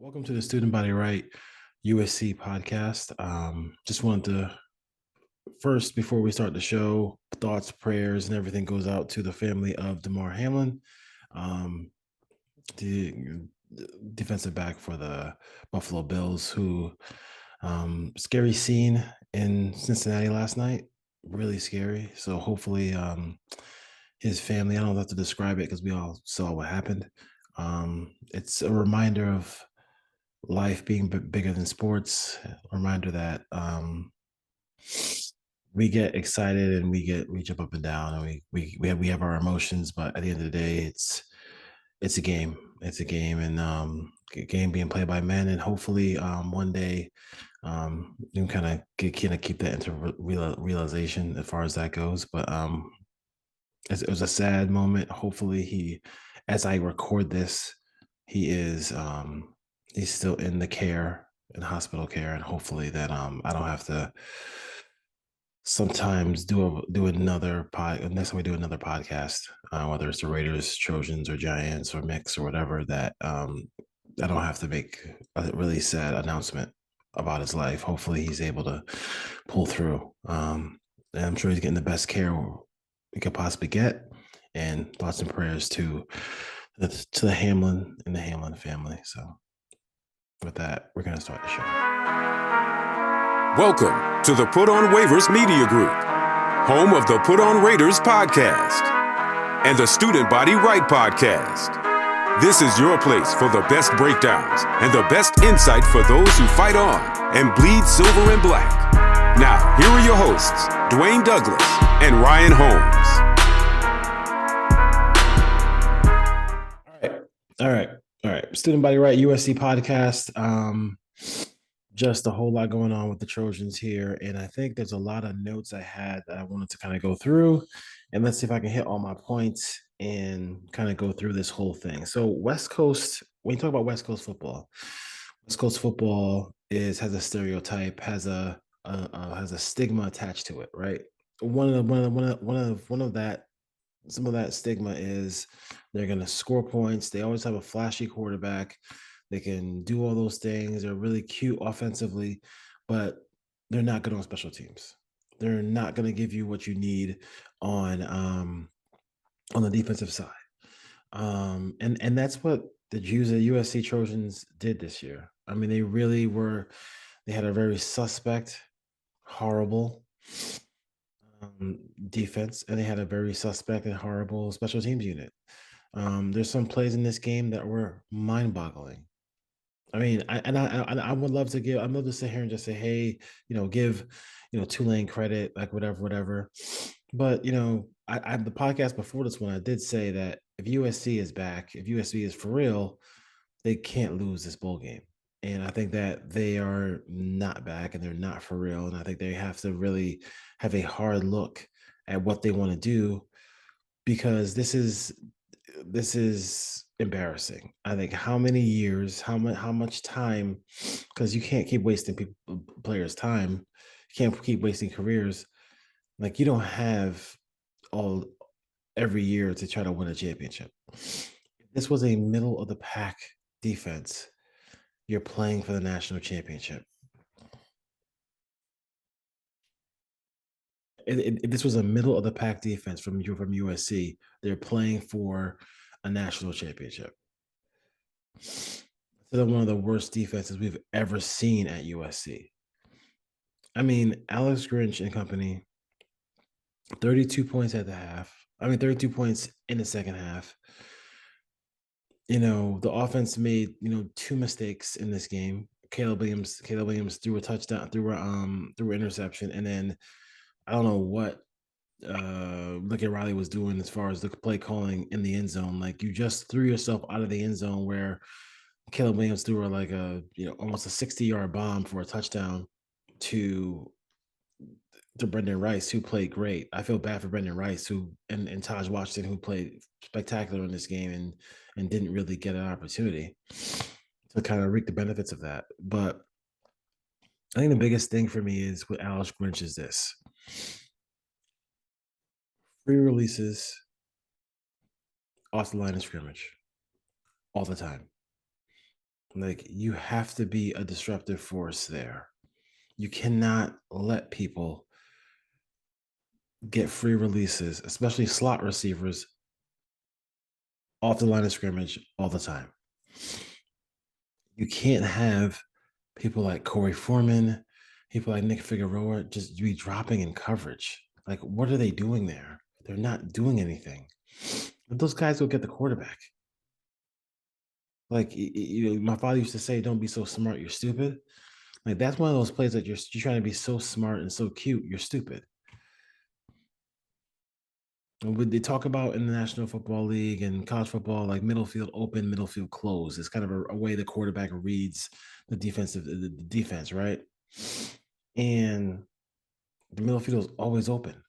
Welcome to the Student Body Right USC podcast. Just wanted to first, before we start the show, thoughts, prayers, and everything goes out to the family of Damar Hamlin, um, the defensive back for the Buffalo Bills, who scary scene in Cincinnati last night. Really scary. So hopefully, his family. I don't have to describe it because we all saw what happened. It's a reminder of life being bigger than sports. A reminder that we get excited and we jump up and down and we have our emotions, but at the end of the day, it's a game. It's a game, and a game being played by men, and hopefully one day you can kind of keep that into realization as far as that goes. But it was a sad moment. Hopefully, as I record this, he is he's still in the care, in hospital care, and hopefully that I don't have to sometimes do another next time we do another podcast, whether it's the Raiders, Trojans, or Giants, or mix or whatever, that I don't have to make a really sad announcement about his life. Hopefully he's able to pull through. And I'm sure he's getting the best care we could possibly get. And thoughts and prayers to the Hamlin and the Hamlin family. So with that, we're gonna start the show. Welcome to the Put On Waivers Media Group, home of the Put On Raiders podcast and the Student Body Right podcast. This is your place for the best breakdowns and the best insight for those who fight on and bleed silver and black. Now, here are your hosts, Dwayne Douglas and Ryan Holmes. All right. Student Body Right USC podcast. Just a whole lot going on with the Trojans here, and I think there's a lot of notes I had that I wanted to kind of go through, and let's see if I can hit all my points and kind of go through this whole thing. So West Coast, when you talk about West Coast football has a stereotype, has a stigma attached to it, right? One of that Some of that stigma is they're going to score points. They always have a flashy quarterback. They can do all those things. They're really cute offensively, but they're not good on special teams. They're not going to give you what you need on um, on the defensive side. And that's what the USC Trojans did this year. I mean, they really were. They had a very suspect, horrible defense, and they had a very suspect and horrible special teams unit. There's some plays in this game that were mind-boggling. I mean, I would love to I'd love to sit here and just say, hey, give Tulane credit, like whatever. But the podcast before this one, I did say that if USC is back, if USC is for real, they can't lose this bowl game. And I think that they are not back and they're not for real. And I think they have to really have a hard look at what they want to do, because this is embarrassing. I think how many years, how much time, because you can't keep wasting players' time. You can't keep wasting careers. Like, you don't have all every year to try to win a championship. This was a middle of the pack defense. You're playing for the national championship. This was a middle of the pack defense from USC. They're playing for a national championship. They're one of the worst defenses we've ever seen at USC. I mean, Alex Grinch and company, 32 points at the half. 32 points in the second half. The offense made, two mistakes in this game. Caleb Williams threw a touchdown, threw an interception, and then I don't know what Lincoln Riley was doing as far as the play calling in the end zone. Like, you just threw yourself out of the end zone where Caleb Williams threw like almost a 60-yard bomb for a touchdown to Brendan Rice, who played great. I feel bad for Brendan Rice, who and Taj Washington, who played spectacular in this game and didn't really get an opportunity to kind of reap the benefits of that. But I think the biggest thing for me is with Alex Grinch is this: free releases off the line of scrimmage all the time. Like you have to be a disruptive force there. You cannot let people get free releases, especially slot receivers, off the line of scrimmage all the time. You can't have people like Corey Foreman, people like Nick Figueroa just be dropping in coverage. Like, what are they doing there? They're not doing anything. But those guys go get the quarterback. Like, my father used to say, "Don't be so smart, you're stupid." Like, that's one of those plays that you're trying to be so smart and so cute, you're stupid. And when they talk about in the National Football League and college football, like middle field open, middle field closed. It's kind of a way the quarterback reads the defense, right? And the middle field is always open.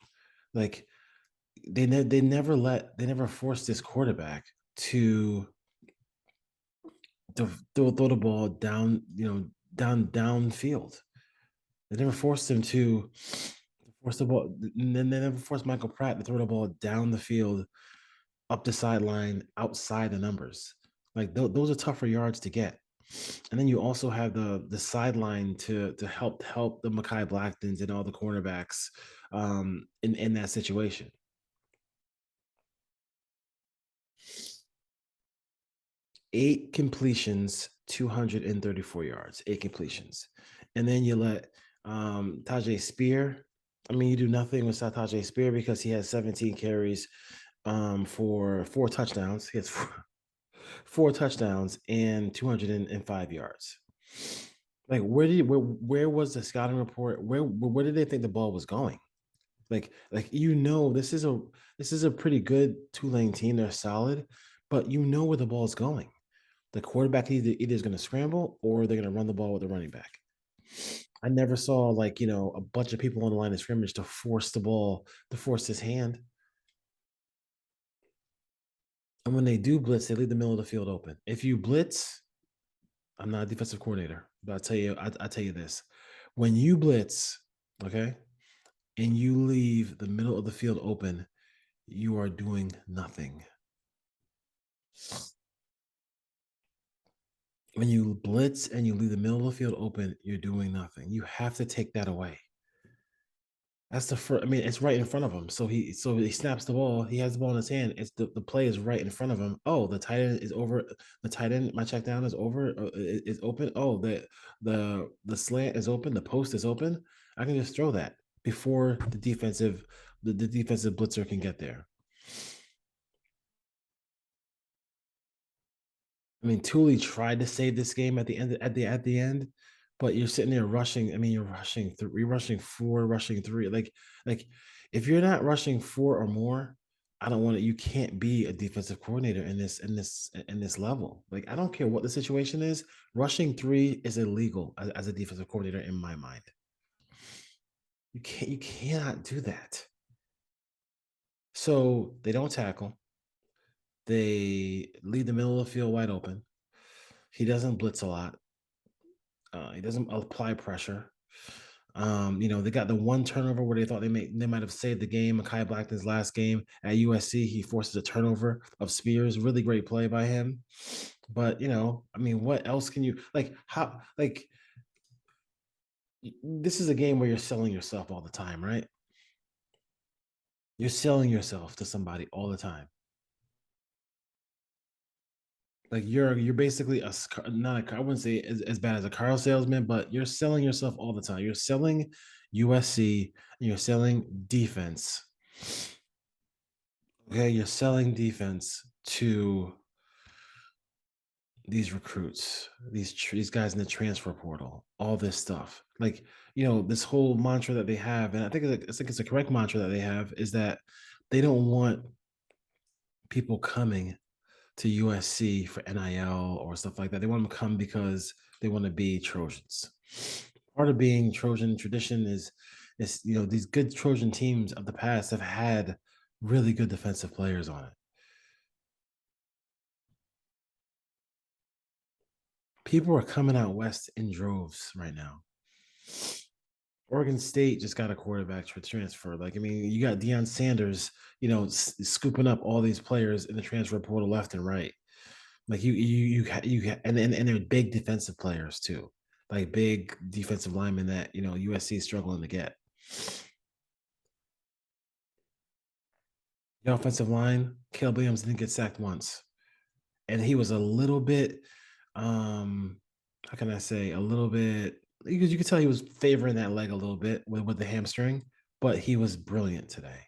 Like they never forced this quarterback to throw the ball down, downfield. They never forced him to force the ball. And then they never forced Michael Pratt to throw the ball down the field, up the sideline, outside the numbers. Like those are tougher yards to get. And then you also have the sideline to help the Makai Blacktons and all the cornerbacks in that situation. 8 completions, 234 yards, 8 completions. And then you let Tajay Spear. I mean, you do nothing with Tajay Spear because he has 17 carries for 4 touchdowns. He has four touchdowns and 205 yards. Like, where was the scouting report? Where did they think the ball was going? This is a pretty good Tulane team. They're solid, but you know where the ball is going. The quarterback either is going to scramble or they're going to run the ball with the running back. I never saw a bunch of people on the line of scrimmage to force the ball, to force his hand. And when they do blitz, they leave the middle of the field open. If you blitz, I'm not a defensive coordinator, but I tell you this: when you blitz, okay, and you leave the middle of the field open, you are doing nothing. When you blitz and you leave the middle of the field open, you're doing nothing. You have to take that away. That's the first. I mean, it's right in front of him. So he snaps the ball. He has the ball in his hand. It's the play is right in front of him. Oh, the tight end is over. The tight end, my check down is over. Is open. Oh, the slant is open. The post is open. I can just throw that before the defensive blitzer can get there. I mean, Thule tried to save this game at the end, but you're sitting there rushing. I mean, you're rushing four, rushing three. Like if you're not rushing four or more, I don't want it. You can't be a defensive coordinator in this level. Like I don't care what the situation is. Rushing three is illegal as a defensive coordinator in my mind. You cannot do that. So they don't tackle. They leave the middle of the field wide open. He doesn't blitz a lot. He doesn't apply pressure. They got the one turnover where they thought they might have saved the game. Makai Blackton's last game at USC, he forces a turnover of Spears. Really great play by him. But I mean, what else can you like? How like this is a game where you're selling yourself all the time, right? You're selling yourself to somebody all the time. Like you're basically not a I wouldn't say as bad as a car salesman, but you're selling yourself all the time. You're selling USC and you're selling defense. Okay, you're selling defense to these recruits, these guys in the transfer portal, all this stuff. Like, this whole mantra that they have, and I think it's a correct mantra that they have, is that they don't want people coming to USC for NIL or stuff like that. They want them to come because they want to be Trojans. Part of being Trojan tradition is these good Trojan teams of the past have had really good defensive players on it. People are coming out west in droves right now. Oregon State just got a quarterback transfer. Like, I mean, you got Deion Sanders, scooping up all these players in the transfer portal left and right. Like and they're big defensive players too, like big defensive linemen that USC is struggling to get. The offensive line, Caleb Williams didn't get sacked once, and he was a little bit, how can I say, a little bit, because you could tell he was favoring that leg a little bit with the hamstring, but he was brilliant today.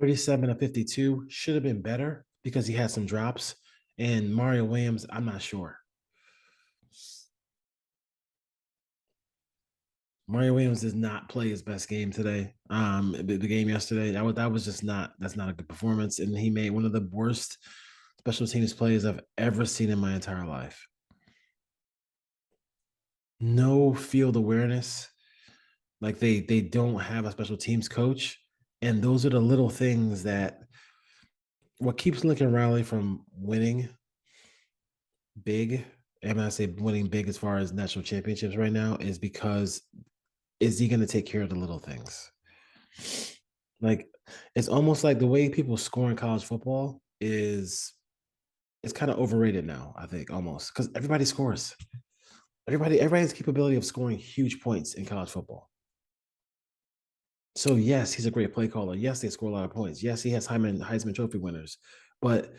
37 to 52 should have been better because he had some drops, and Mario Williams, I'm not sure. Mario Williams does not play his best game today. The game yesterday, that was just not that's not a good performance, and he made one of the worst special teams plays I've ever seen in my entire life. No field awareness, like they don't have a special teams coach, and those are the little things that what keeps Lincoln Riley from winning big. And when I say winning big as far as national championships right now is because is he going to take care of the little things? Like it's almost like the way people score in college football is it's kind of overrated now, I think, almost because everybody scores. Everybody has the capability of scoring huge points in college football. So yes, he's a great play caller. Yes, they score a lot of points. Yes, he has Heisman Trophy winners. But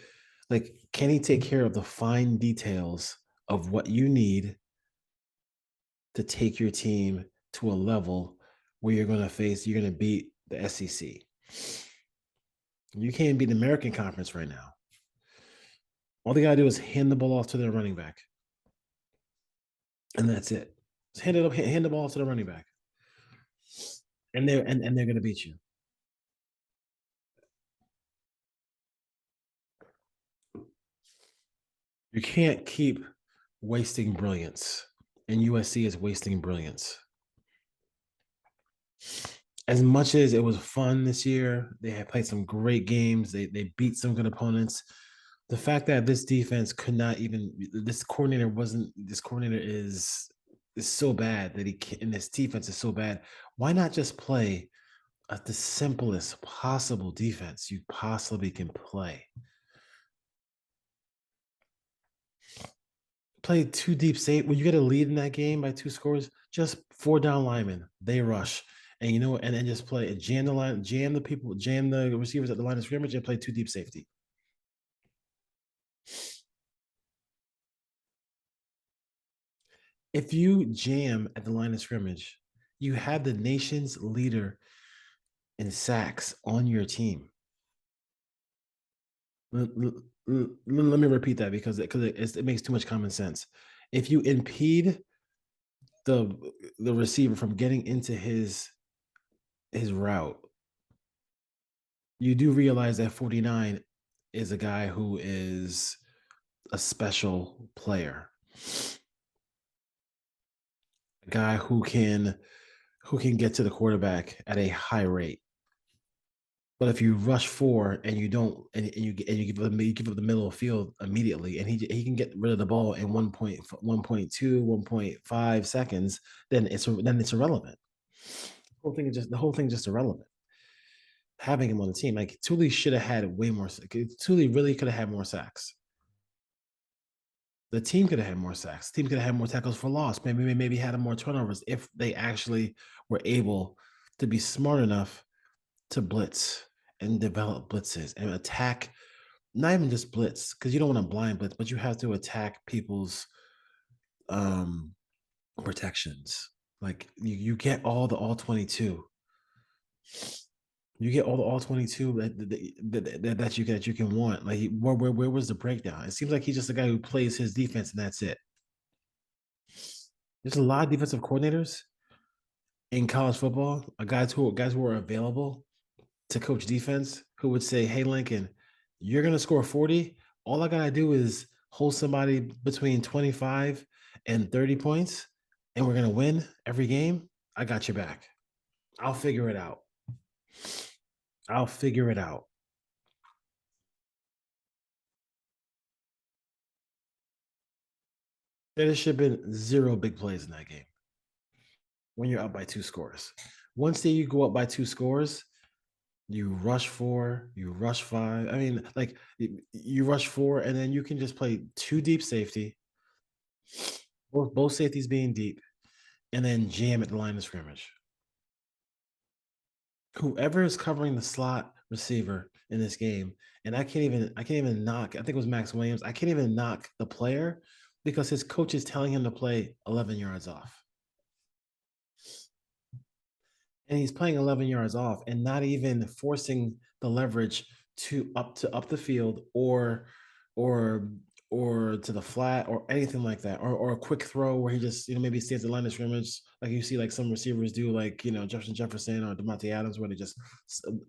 like, can he take care of the fine details of what you need to take your team to a level where you're going to beat the SEC? You can't beat the American Conference right now. All they gotta do is hand the ball off to their running back, and that's it. Just hand the ball off to the running back, and they're gonna beat you. You can't keep wasting brilliance, and USC is wasting brilliance. As much as it was fun this year, they had played some great games. They beat some good opponents. The fact that this defense could not even this coordinator is so bad that he can, and this defense is so bad. Why not just play at the simplest possible defense you possibly can play? Play two deep safe. When you get a lead in that game by two scores, just four down linemen. They rush. And and then just play jam the line, jam the receivers at the line of scrimmage and play two deep safety. If you jam at the line of scrimmage, you have the nation's leader in sacks on your team. Let me repeat that because it makes too much common sense. If you impede the receiver from getting into his route, you do realize that 49 is a guy who is a special player, a guy who can get to the quarterback at a high rate. But if you rush four and you don't, and you give up the middle of the field immediately, and he can get rid of the ball in 1.2, 1.5 seconds, then it's irrelevant. The whole thing is just irrelevant. Having him on the team, like Thule should have had way more. Thule really could have had more sacks. The team could have had more sacks. The team could have had more tackles for loss. Maybe had more turnovers if they actually were able to be smart enough to blitz and develop blitzes and attack, not even just blitz, because you don't want to blind blitz, but you have to attack people's protections. Like you get all 22. You get all 22 that you can want. Like where was the breakdown? It seems like he's just a guy who plays his defense and that's it. There's a lot of defensive coordinators in college football, guys who are available to coach defense who would say, "Hey Lincoln, you're gonna score 40. All I gotta do is hold somebody between 25 and 30 points, and we're gonna win every game. I got your back. I'll figure it out. I'll figure it out." There should have been zero big plays in that game when you're up by two scores. Once you go up by two scores, You rush five. I mean, like you rush four, and then you can just play two deep safety, both safeties being deep, and then jam at the line of scrimmage. Whoever is covering the slot receiver in this game, and I can't even knock. I think it was Max Williams. I can't even knock the player because his coach is telling him to play 11 yards off. And he's playing 11 yards off and not even forcing the leverage to up the field or or to the flat or anything like that, or a quick throw where he just maybe stays at the line of scrimmage like you see like some receivers do, like Justin Jefferson or Devontae Adams, where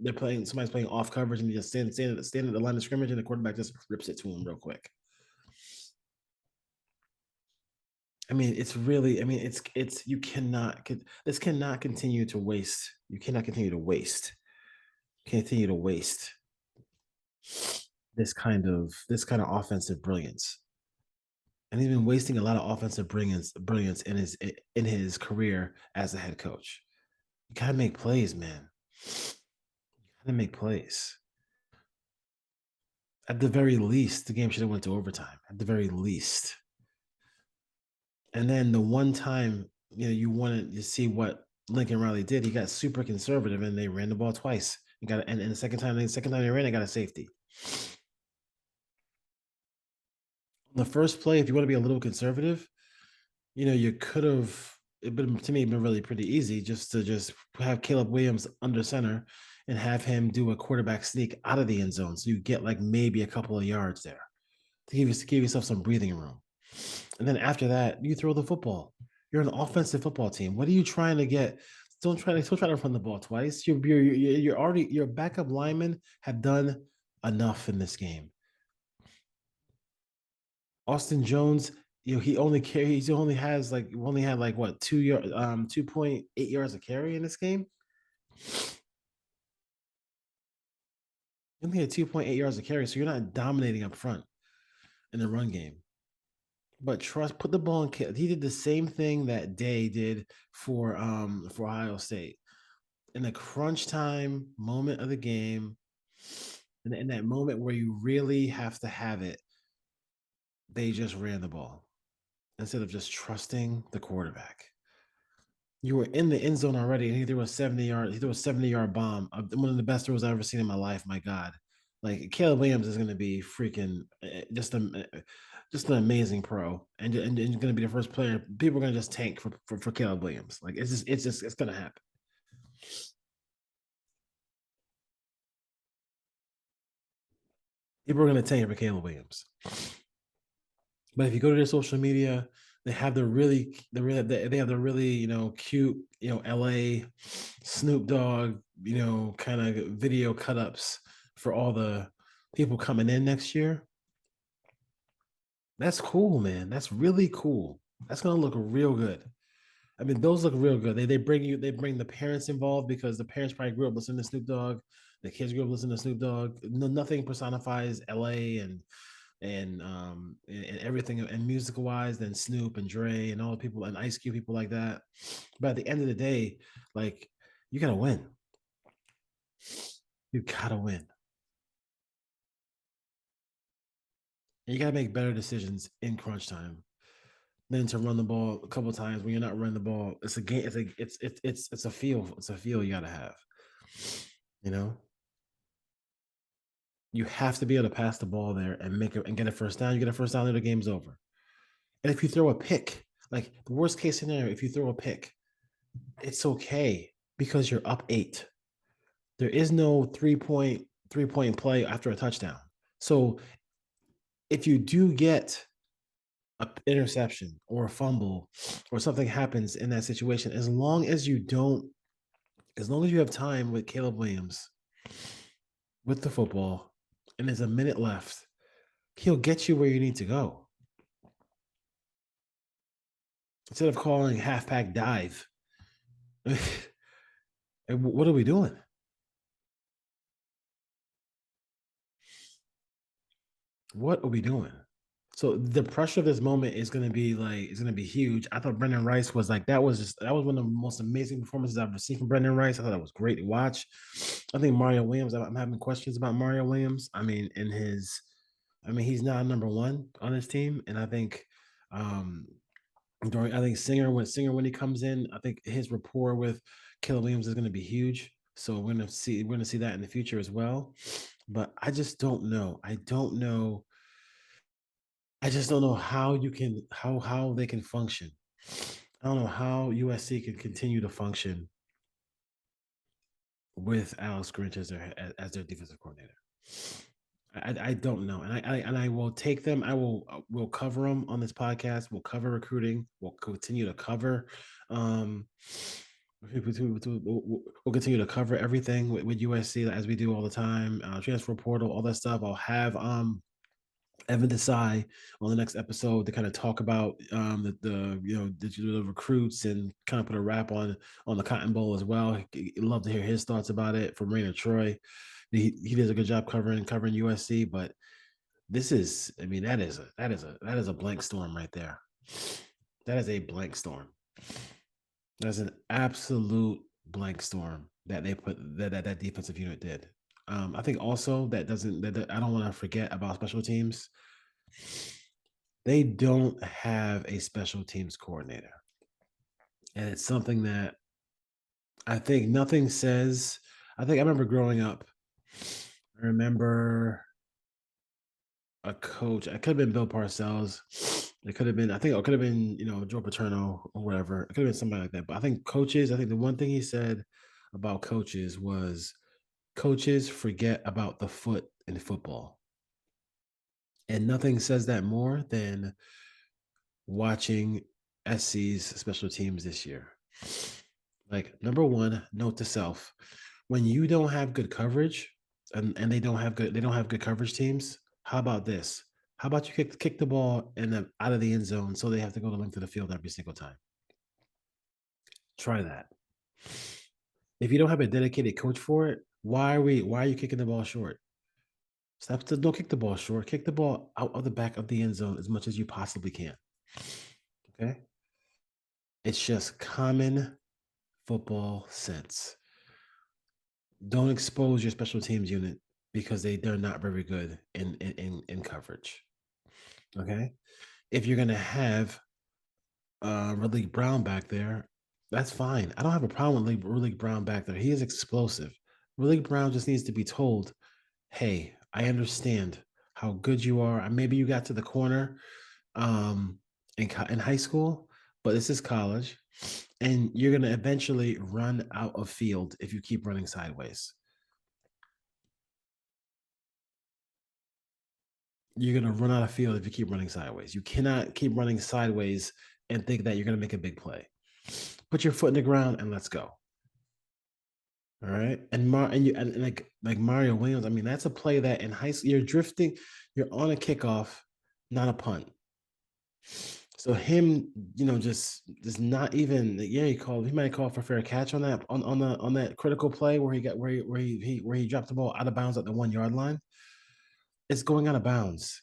they're playing, somebody's playing off coverage and he just stand at the line of scrimmage and the quarterback just rips it to him real quick. I mean, it's really, I mean, it's you cannot, this cannot continue to waste. You cannot continue to waste this kind of offensive brilliance. And he's been wasting a lot of offensive brilliance in his career as a head coach. You gotta make plays, man. You gotta make plays. At the very least, the game should have went to overtime. At the very least. And then the one time you wanted to see what Lincoln Riley did, he got super conservative and they ran the ball twice. You got and the second time they ran, they got a safety. The first play, if you want to be a little conservative, you could have it been to me been really pretty easy just have Caleb Williams under center and have him do a quarterback sneak out of the end zone. So you get like maybe a couple of yards there to give yourself some breathing room. And then after that, you throw the football. You're an offensive football team. What are you trying to get? Don't try to run the ball twice. You're already your backup linemen have done enough in this game. Austin Jones, he only had like what 2.8 yards of carry in this game. He only had 2.8 yards of carry, so you're not dominating up front in the run game. But put the ball in. He did the same thing that Day did for Ohio State in the crunch time moment of the game, and in that moment where you really have to have it. They just ran the ball instead of just trusting the quarterback. You were in the end zone already, and he threw a 70-yard bomb. One of the best throws I've ever seen in my life. My God, like Caleb Williams is going to be freaking just an amazing pro, and going to be the first player. People are going to just tank for Caleb Williams. Like it's going to happen. People are going to tank for Caleb Williams. But if you go to their social media, they have the really cute LA Snoop Dogg kind of video cut ups for all the people coming in next year. That's cool, man. That's really cool. That's gonna look real good. I mean, those look real good. They bring the parents involved because the parents probably grew up listening to Snoop Dogg. The kids grew up listening to Snoop Dogg. No, nothing personifies LA and everything and musical wise than Snoop and Dre and all the people and Ice Cube, people like that. But at the end of the day, like you gotta win. You gotta win. And you gotta make better decisions in crunch time than to run the ball a couple of times when you're not running the ball. It's a game. It's a feel. It's a feel you gotta have. You know, you have to be able to pass the ball there and make it and get a first down. You get a first down there, the game's over. And if you throw a pick, like the worst case scenario, if you throw a pick, it's okay because you're up 8. There is no three point play after a touchdown. So if you do get an interception or a fumble or something happens in that situation, as long as you have time with Caleb Williams with the football and there's a minute left, he'll get you where you need to go. Instead of calling half-pack dive. What are we doing? What are we doing? So the pressure of this moment is going to be like it's going to be huge. I thought Brendan Rice was like that was one of the most amazing performances I've ever seen from Brendan Rice. I thought it was great to watch. I think Mario Williams. I'm having questions about Mario Williams. I mean, he's not number one on his team, and I think um I think Singer when he comes in, I think his rapport with Caleb Williams is going to be huge. So we're gonna see that in the future as well. But I just don't know. I just don't know how you can how they can function. I don't know how USC can continue to function with Alex Grinch as their defensive coordinator. I don't know, and I will take them. We'll cover them on this podcast. We'll cover recruiting. We'll continue to cover. Um, we'll continue to cover everything with USC as we do all the time. Transfer portal, all that stuff. I'll have Evan Desai on the next episode to kind of talk about the recruits and kind of put a wrap on the Cotton Bowl as well. I'd love to hear his thoughts about it from Raina Troy. He does a good job covering USC, but this is, I mean, that is a blank storm right there. That is a blank storm. That's an absolute blank storm that they put that defensive unit did. I think also that I don't want to forget about special teams. They don't have a special teams coordinator, and it's something that I think nothing says. I think I remember growing up. I remember a coach. It could have been Bill Parcells. It could have been. I think it could have been Joe Paterno or whatever. It could have been somebody like that. But I think coaches. I think the one thing he said about coaches was coaches forget about the foot in football, and nothing says that more than watching SC's special teams this year. Like, number one, note to self: when you don't have good coverage, and they don't have good coverage teams. How about this? How about you kick the ball out of the end zone so they have to go the length of the field every single time? Try that. If you don't have a dedicated coach for it, why are you kicking the ball short? Don't kick the ball short. Kick the ball out of the back of the end zone as much as you possibly can. Okay? It's just common football sense. Don't expose your special teams unit because they're not very good in coverage. Okay? If you're gonna have Raleek Brown back there, that's fine. I don't have a problem with Raleek Brown back there. He is explosive. Raleek Brown just needs to be told, hey, I understand how good you are. Maybe you got to the corner in high school, but this is college, and you're going to eventually run out of field if you keep running sideways. You're going to run out of field if you keep running sideways. You cannot keep running sideways and think that you're going to make a big play. Put your foot in the ground and let's go. All right. And like Mario Williams, I mean, that's a play that in high school, you're drifting, you're on a kickoff, not a punt. So him, just not even, yeah, he might call for fair catch on that critical play where he dropped the ball out of bounds at the 1 yard line. It's going out of bounds.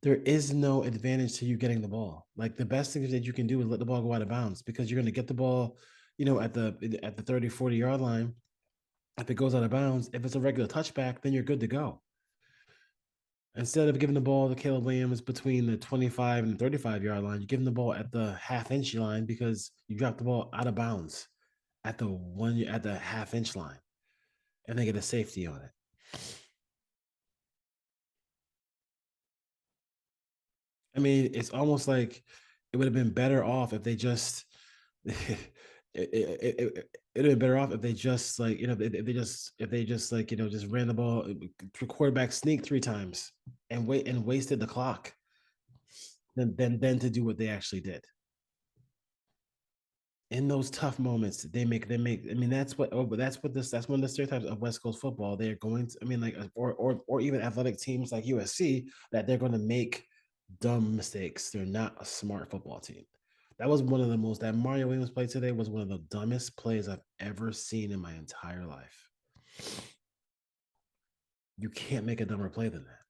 There is no advantage to you getting the ball. Like, the best thing that you can do is let the ball go out of bounds, because you're going to get the ball, at the 30, 40 yard line. If it goes out of bounds, if it's a regular touchback, then you're good to go. Instead of giving the ball to Caleb Williams between the 25 and 35 yard line, you're giving the ball at the half-inch line because you dropped the ball out of bounds at the half-inch line, and they get a safety on it. I mean, it's almost like it would have been better off if they just it would have been better off if they just if they just just ran the ball, quarterback sneak 3 times and wasted the clock than to do what they actually did. In those tough moments, they make. I mean, that's what. Oh, but that's one of the stereotypes of West Coast football. They're going to. I mean, like, or even athletic teams like USC, that they're going to make dumb mistakes. They're not a smart football team. That was one of the most. That Mario Williams play today was one of the dumbest plays I've ever seen in my entire life. You can't make a dumber play than that.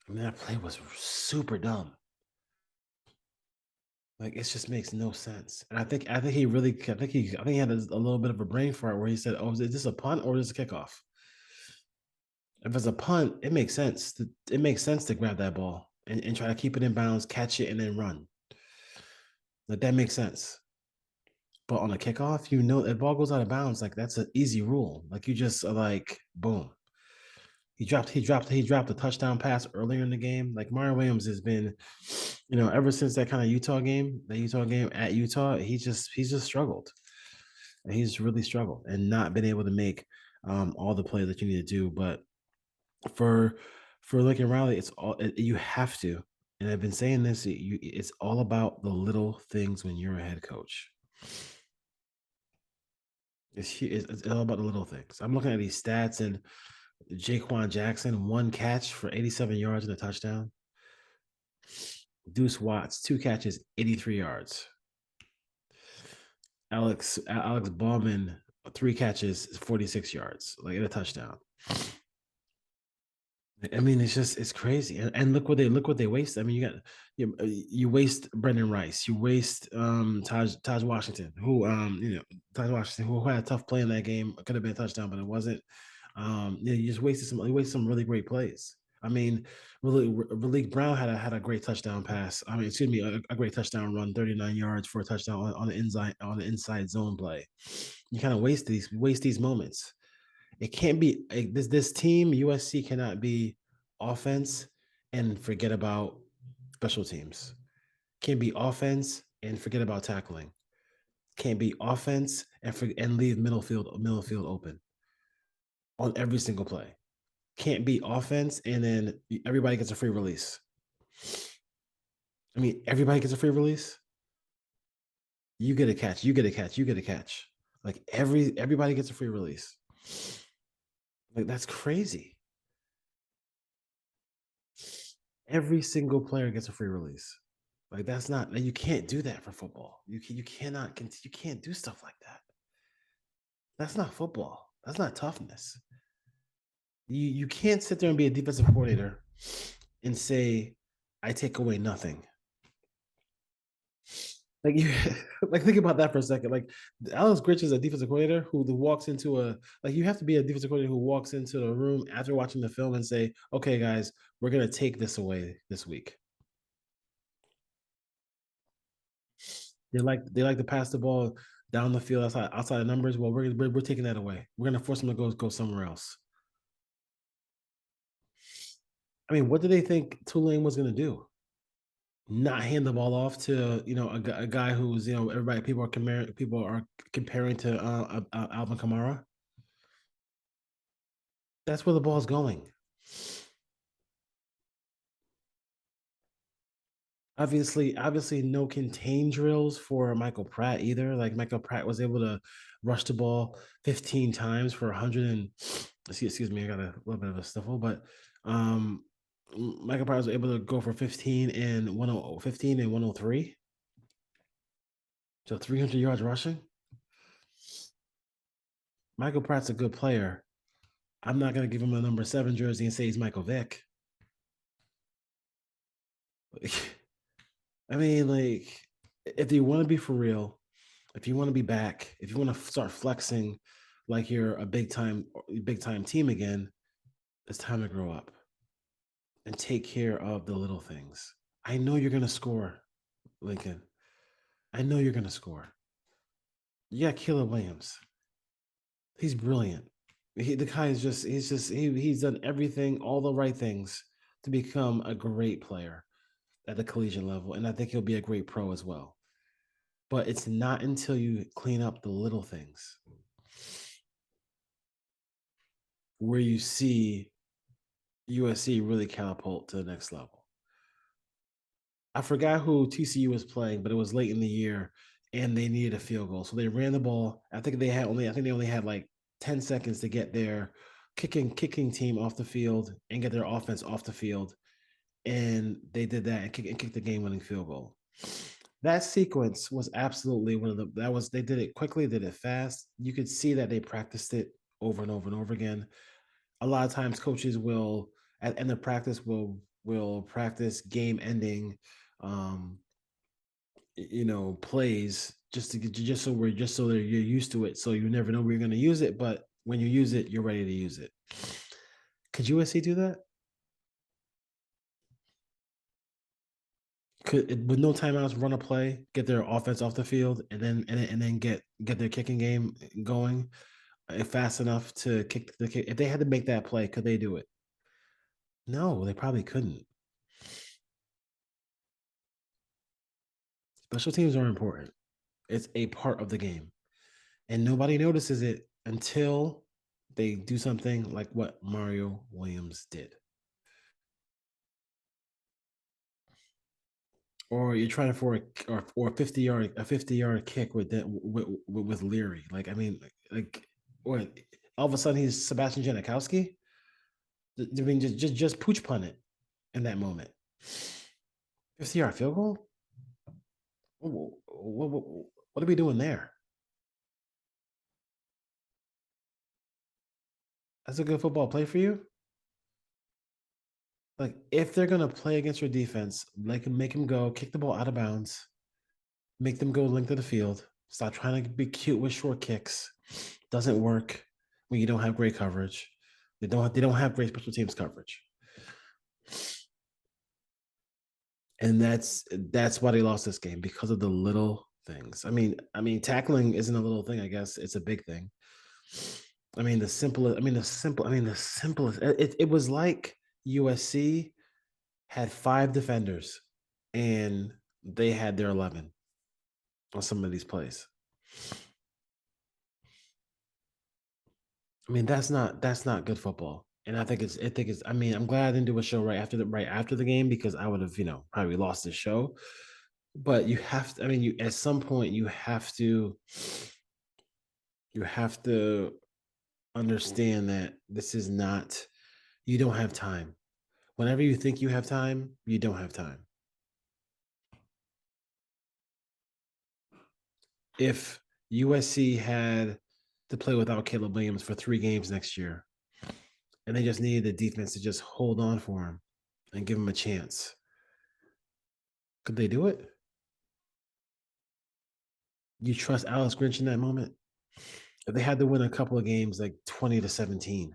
I mean, that play was super dumb. Like it just makes no sense. And I think he really I think he had a little bit of a brain fart where he said, "Oh, is this a punt or is this a kickoff?" If it's a punt, it makes sense. It makes sense to grab that ball and try to keep it in bounds, catch it, and then run. Like that makes sense. But on a kickoff, if ball goes out of bounds, like that's an easy rule. Like you just are like, boom. He dropped a touchdown pass earlier in the game. Like Mario Williams has been, ever since that kind of Utah game at Utah, he's just struggled. And he's really struggled and not been able to make all the plays that you need to do. But for Lincoln Riley, you have to. And I've been saying this. It's all about the little things when you're a head coach. It's all about the little things. I'm looking at these stats, and Jaquan Jackson, one catch for 87 yards and a touchdown. Deuce Watts, two catches, 83 yards. Alex Bauman, three catches, 46 yards, like in a touchdown. I mean, it's crazy, and look what they waste. I mean, you waste Brendan Rice, you waste Taj Washington, Taj Washington, who had a tough play in that game. It could have been a touchdown, but it wasn't. You just wasted some really great plays. I mean, Malik Brown had a great touchdown pass. I mean, excuse me, a great touchdown run, 39 yards for a touchdown on the inside zone play. You kind of waste these moments. It can't be this team. USC cannot be offense and forget about special teams. Can't be offense and forget about tackling. Can't be offense and leave middle field open on every single play. Can't be offense and then everybody gets a free release. I mean, everybody gets a free release. You get a catch. You get a catch. You get a catch. Like everybody gets a free release. Like that's crazy. Every single player gets a free release. Like that's not you can't do that for football. You can't do stuff like that. That's not football. That's not toughness. You can't sit there and be a defensive coordinator and say, I take away nothing. Like you like think about that for a second. Like Alex Grinch is a defensive coordinator who walks into you have to be a defensive coordinator who walks into the room after watching the film and say, okay, guys, we're gonna take this away this week. They like to pass the ball down the field outside of numbers. Well, we're taking that away. We're gonna force them to go somewhere else. I mean, what did they think Tulane was gonna do? Not hand the ball off to a guy who's everybody people are comparing to Alvin Kamara. That's where the ball's going. Obviously, no contain drills for Michael Pratt either. Like Michael Pratt was able to rush the ball 15 times for 100 and excuse me, I got a little bit of a sniffle, but Michael Pratt was able to go for 15 and 103. So 300 yards rushing. Michael Pratt's a good player. I'm not gonna give him a number 7 jersey and say he's Michael Vick. I mean, like, if you want to be for real, if you want to be back, if you want to start flexing like you're a big time team again, it's time to grow up and take care of the little things. I know you're gonna score, Lincoln. I know you're gonna score. You got Caleb Williams. He's brilliant. The guy is he's done everything, all the right things to become a great player at the collegiate level, and I think he'll be a great pro as well. But it's not until you clean up the little things where you see USC really catapult to the next level. I forgot who TCU was playing, but it was late in the year and they needed a field goal. So they ran the ball. I think they only had like 10 seconds to get their kicking team off the field and get their offense off the field. And they did that and kicked the game-winning field goal. That sequence was absolutely they did it quickly, did it fast. You could see that they practiced it over and over and over again. A lot of times coaches will at end of practice will will practice game ending um plays just to get just so we're just so that you're used to it, so you never know where you're going to use it, but when you use it you're ready to use it. Could USC do that? Could, with no timeouts, run a play, get their offense off the field, and then get their kicking game going fast enough to kick the kick? If they had to make that play, could they do it? No, they probably couldn't. Special teams are important. It's a part of the game, and nobody notices it until they do something like what Mario Williams did. Or you're trying for or 50-yard kick with Leary. Like, I mean, like what? All of a sudden he's Sebastian Janikowski. I mean, just pooch punt it in that moment. 50-yard field goal. What are we doing there? That's a good football play for you. Like, if they're gonna play against your defense, like, make him go kick the ball out of bounds, make them go length of the field. Stop trying to be cute with short kicks. Doesn't work when you don't have great coverage. They don't have great special teams coverage. And that's why they lost this game, because of the little things. I mean, tackling isn't a little thing, I guess. It's a big thing. The simplest. It was like USC had 5 defenders and they had their 11 on some of these plays. I mean, that's not good football. And I'm glad I didn't do a show right after the game, because I would have, probably lost the show. But you have to, you at some point you have to understand that this is not, you don't have time. Whenever you think you have time, you don't have time. If USC had to play without Caleb Williams for 3 games next year, and they just needed the defense to just hold on for him and give him a chance, could they do it? You trust Alex Grinch in that moment? If they had to win a couple of games like 20-17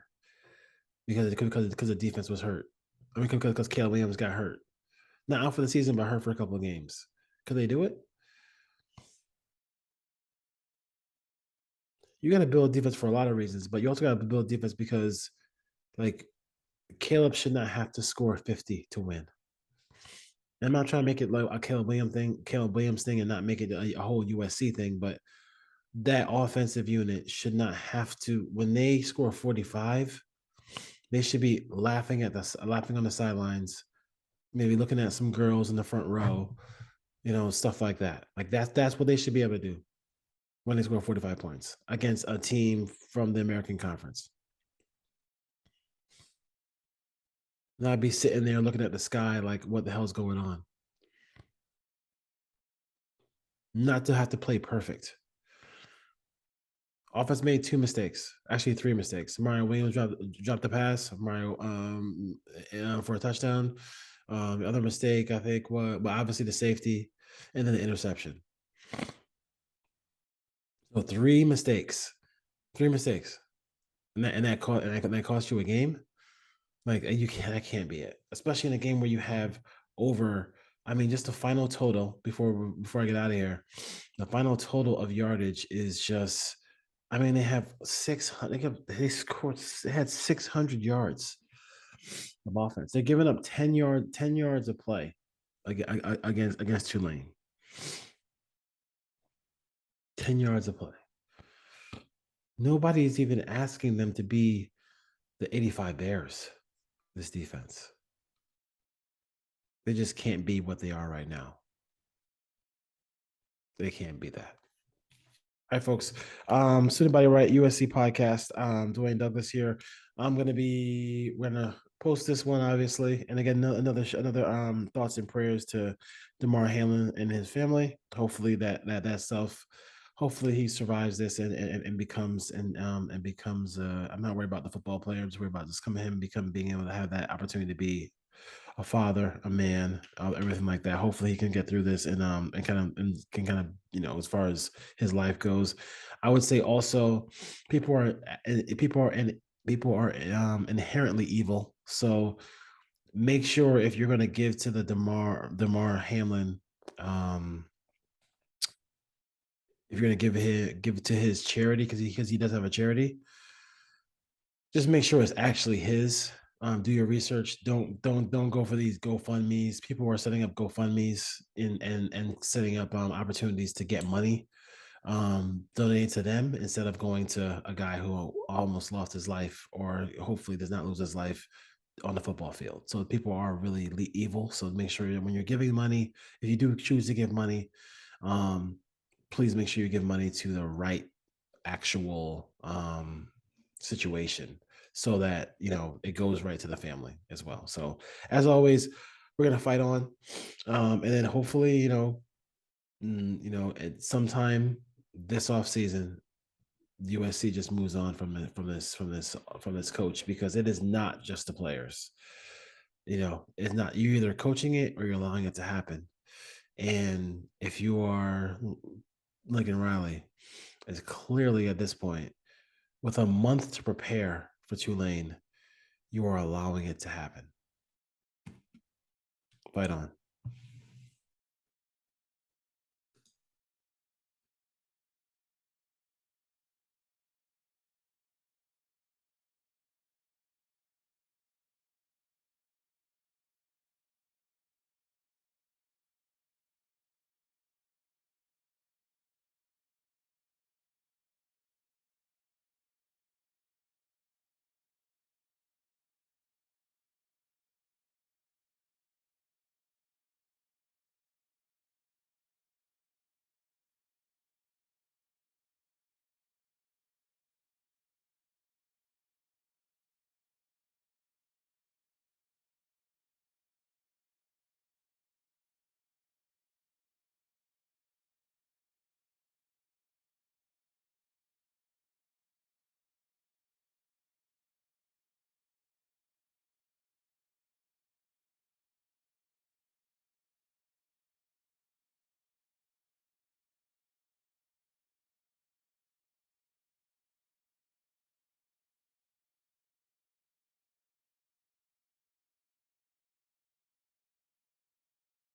because the defense was hurt. I mean, because Caleb Williams got hurt. Not out for the season, but hurt for a couple of games. Could they do it? You got to build defense for a lot of reasons, but you also got to build defense because, like, Caleb should not have to score 50 to win. And I'm not trying to make it like a Caleb Williams thing, and not make it a whole USC thing, but that offensive unit should not have to, when they score 45, they should be laughing on the sidelines, maybe looking at some girls in the front row, stuff like that. Like, that's what they should be able to do when they score 45 points against a team from the American Conference. Not be sitting there looking at the sky like, what the hell's going on? Not to have to play perfect. Offense made 2 mistakes, actually 3 mistakes. Mario Williams dropped the pass. Mario for a touchdown. The other mistake, I think, obviously the safety, and then the interception. So 3 mistakes, 3 mistakes, and that cost you a game. Like, that can't be it, especially in a game where you have over. I mean, just the final total before I get out of here, the final total of yardage is just. I mean, they have 600. They had 600 yards of offense. They're giving up 10 yards of play against Tulane. 10 yards of play. Nobody's even asking them to be the 85 Bears. This defense. They just can't be what they are right now. They can't be that. All right, folks. Student Body Right, USC podcast. Dwayne Douglas here. We're gonna post this one, obviously, and again, another thoughts and prayers to DeMar Hamlin and his family. Hopefully hopefully he survives this and becomes. I'm not worried about the football player. I'm just worried about just being able to have that opportunity to be a father, a man, everything like that. Hopefully, he can get through this and can kind of as far as his life goes. I would say also, people are people are and people are inherently evil. So make sure if you're going to give to the Damar Hamlin, um, if you're going to give it to his charity because he does have a charity, just make sure it's actually his. Do your research. Don't go for these GoFundmes. People are setting up GoFundmes and setting up opportunities to get money. Donate to them instead of going to a guy who almost lost his life or hopefully does not lose his life on the football field. So people are really evil. So make sure when you're giving money, if you do choose to give money, um, please make sure you give money to the right actual situation so that it goes right to the family as well. So as always, we're gonna fight on, and then hopefully at sometime this off season, USC just moves on from this coach because it is not just the players. It's not, you're either coaching it or you're allowing it to happen. And if you are Lincoln Riley, is clearly at this point, with a month to prepare for Tulane, you are allowing it to happen. Fight on.